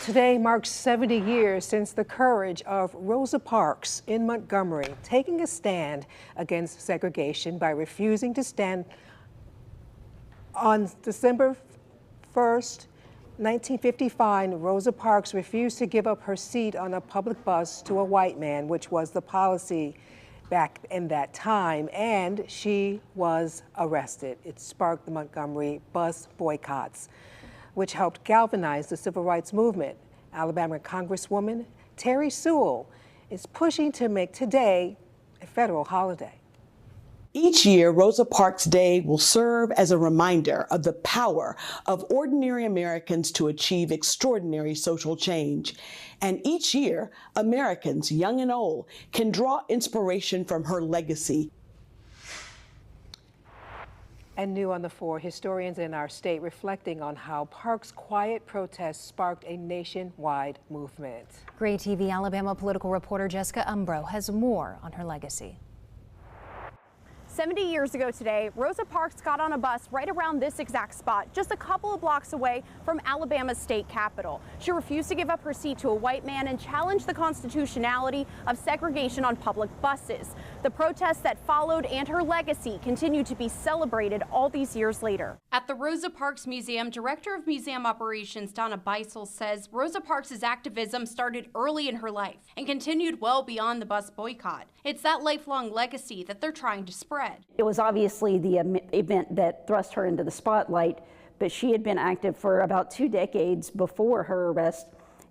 Today marks 70 years since the courage of Rosa Parks in Montgomery taking a stand against segregation by refusing to stand on December 1st, 1955. Rosa Parks refused to give up her seat on a public bus to a white man, which was the policy back in that time, and she was arrested. It sparked the Montgomery bus boycotts, which helped galvanize the civil rights movement. Alabama Congresswoman Terry Sewell is pushing to make today a federal holiday. Each year, Rosa Parks Day will serve as a reminder of the power of ordinary Americans to achieve extraordinary social change. And each year, Americans, young and old, can draw inspiration from her legacy. And new on the 4, historians in our state reflecting on how Parks' quiet protests sparked a nationwide movement. Gray TV Alabama political reporter Jessica Umbro has more on her legacy. 70 years ago today, Rosa Parks got on a bus right around this exact spot, just a couple of blocks away from Alabama's state capitol. She refused to give up her seat to a white man and challenged the constitutionality of segregation on public buses. The protests that followed and her legacy continue to be celebrated all these years later. At the Rosa Parks Museum, Director of Museum Operations Donna Beisel says Rosa Parks' activism started early in her life and continued well beyond the bus boycott. It's that lifelong legacy that they're trying to spread. It was obviously the event that thrust her into the spotlight, but she had been active for about 2 decades before her arrest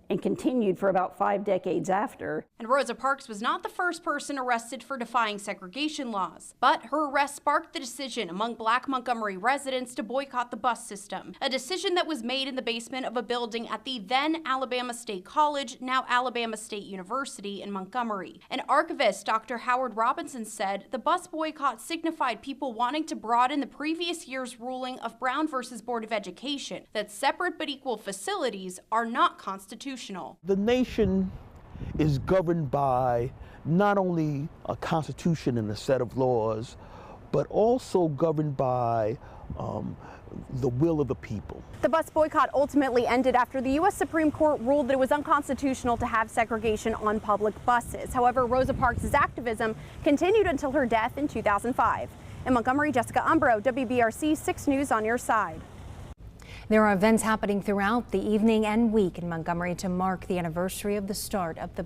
and continued for about 5 decades after. And Rosa Parks was not the first person arrested for defying segregation laws, but her arrest sparked the decision among Black Montgomery residents to boycott the bus system, a decision that was made in the basement of a building at the then Alabama State College, now Alabama State University in Montgomery. An archivist, Dr. Howard Robinson, said the bus boycott signified people wanting to broaden the previous year's ruling of Brown versus Board of Education that separate but equal facilities are not constitutional. The nation is governed by not only a constitution and a set of laws, but also governed by the will of the people. The bus boycott ultimately ended after the U.S. Supreme Court ruled that it was unconstitutional to have segregation on public buses. However, Rosa Parks' activism continued until her death in 2005. In Montgomery, Jessica Umbro, WBRC 6 News on your side. There are events happening throughout the evening and week in Montgomery to mark the anniversary of the start of the